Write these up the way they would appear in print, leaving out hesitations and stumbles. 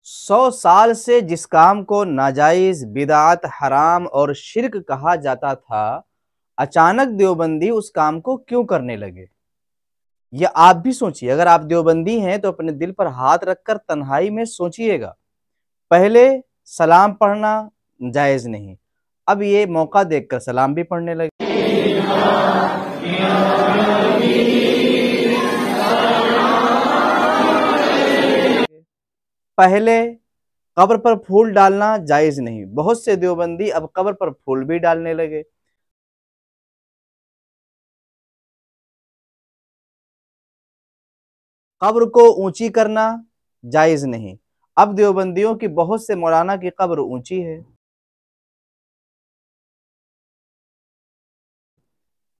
100 साल से जिस काम को नाजायज, बिदअत, हराम और शिर्क कहा जाता था, अचानक देवबंदी उस काम को क्यों करने लगे? ये आप भी सोचिए। अगर आप देवबंदी हैं तो अपने दिल पर हाथ रखकर तन्हाई में सोचिएगा। पहले सलाम पढ़ना जायज नहीं, अब ये मौका देखकर सलाम भी पढ़ने लगे। पहले कब्र पर फूल डालना जायज नहीं, बहुत से देवबंदी अब कब्र पर फूल भी डालने लगे। कब्र को ऊंची करना जायज नहीं, अब देवबंदियों की बहुत से मौलाना की कब्र ऊंची है।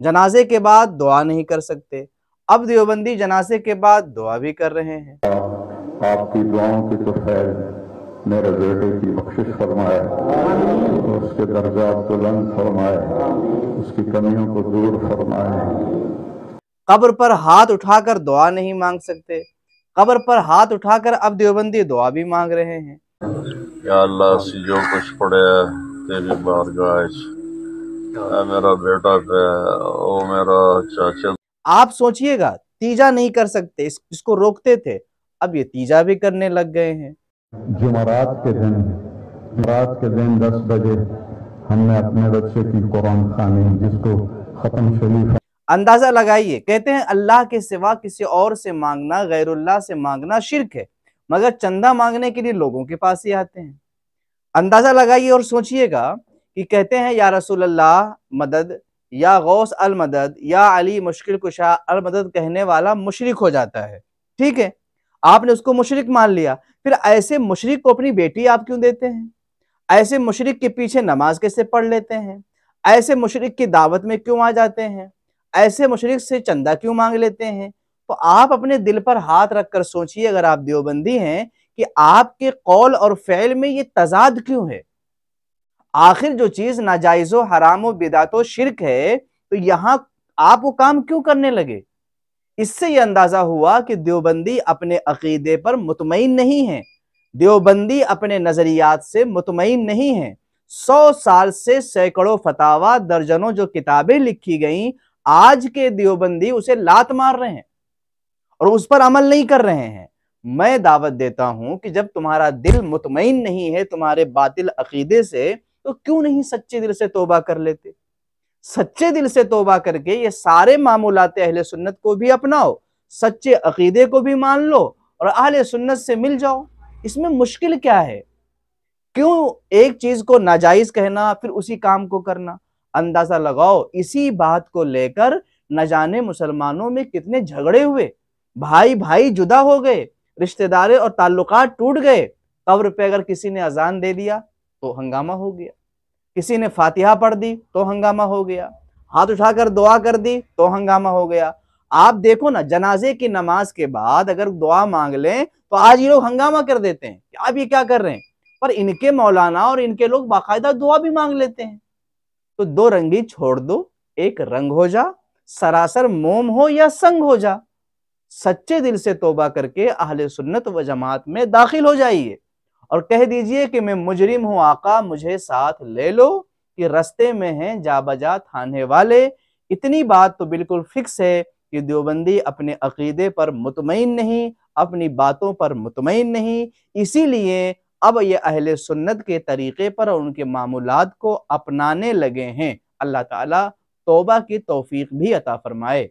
जनाजे के बाद दुआ नहीं कर सकते, अब देवबंदी जनाजे के बाद दुआ भी कर रहे हैं। आपकी दुआओं की तो खैर मेरे बेटे की बख्शिश फरमाए, उसके दर्जात बुलंद फरमाए, उसकी कमियों को दूर फरमाए। कब्र पर हाथ उठाकर दुआ नहीं मांग सकते, कब्र पर हाथ उठाकर अब देवबंदी दुआ भी मांग रहे हैं। या अल्लाह से जो कुछ पड़े तेरी बारगाह, मेरा बेटा पे ओ मेरा चाचा। आप सोचिएगा, तीजा नहीं कर सकते, इसको रोकते थे, अब ये तीजा भी करने लग गए हैं। जुमरात के दिन 10 बजे हमने अपने बच्चे की कुरान खानी जिसको खत्म शरीफ। अंदाजा लगाइए, कहते हैं अल्लाह के सिवा किसी और से मांगना, गैरुल्लाह से मांगना शिर्क है, मगर चंदा मांगने के लिए लोगों के पास ही आते हैं। अंदाजा लगाइए और सोचिएगा कि कहते हैं या रसूल अल्लाह मदद, या गौस अल मदद, या अली मुश्किल कुशा अल मदद कहने वाला मुशरिक हो जाता है। ठीक है, आपने उसको मुशरिक मान लिया, फिर ऐसे मुशरिक को अपनी बेटी आप क्यों देते हैं? ऐसे मुशरिक के पीछे नमाज कैसे पढ़ लेते हैं? ऐसे मुशरिक की दावत में क्यों आ जाते हैं? ऐसे मुशरिक से चंदा क्यों मांग लेते हैं? तो आप अपने दिल पर हाथ रखकर सोचिए, अगर आप देवबंदी हैं, कि आपके कौल और फ़ेल में ये तजाद क्यों है? आखिर जो चीज नाजायज़ो, हरामो, बिदातो, शिर्क है, तो यहां आप वो काम क्यों करने लगे? इससे ये अंदाजा हुआ कि देवबंदी अपने अकीदे पर मुतमईन नहीं है, देवबंदी अपने नजरियात से मुतमईन नहीं है। 100 साल से सैकड़ों फतावा, दर्जनों जो किताबें लिखी गईं, आज के देवबंदी उसे लात मार रहे हैं और उस पर अमल नहीं कर रहे हैं। मैं दावत देता हूं कि जब तुम्हारा दिल मुतमईन नहीं है तुम्हारे बातिल अकीदे से, तो क्यों नहीं सच्चे दिल से तौबा कर लेते? सच्चे दिल से तौबा करके ये सारे मामूलात अहले सुन्नत को भी अपनाओ, सच्चे अकीदे को भी मान लो और अहले सुन्नत से मिल जाओ। इसमें मुश्किल क्या है? क्यों एक चीज को नाजायज कहना फिर उसी काम को करना? अंदाजा लगाओ, इसी बात को लेकर न जाने मुसलमानों में कितने झगड़े हुए, भाई भाई जुदा हो गए, रिश्तेदार और ताल्लुकात टूट गए। कब्र पे अगर किसी ने अजान दे दिया तो हंगामा हो गया, किसी ने फातिहा पढ़ दी तो हंगामा हो गया, हाथ उठाकर दुआ कर दी तो हंगामा हो गया। आप देखो ना, जनाजे की नमाज के बाद अगर दुआ मांग लें तो आज ये लोग हंगामा कर देते हैं कि आप ये क्या कर रहे हैं, पर इनके मौलाना और इनके लोग बाकायदा दुआ भी मांग लेते हैं। तो दो रंगी छोड़ दो, एक रंग हो जा, सरासर मोम हो या संग हो जा। सच्चे दिल से तौबा करके अहले सुन्नत व जमात में दाखिल हो जाइए और कह दीजिए कि मैं मुजरिम हूं आका, मुझे साथ ले लो, कि रस्ते में हैं जा बजा थाने वाले। इतनी बात तो बिल्कुल फिक्स है कि देवबंदी अपने अकीदे पर मुतमईन नहीं, अपनी बातों पर मुतमईन नहीं, इसीलिए अब ये अहले सुन्नत के तरीके पर और उनके मामूलात को अपनाने लगे हैं। अल्लाह ताला तौबा की तौफीक भी अता फरमाए।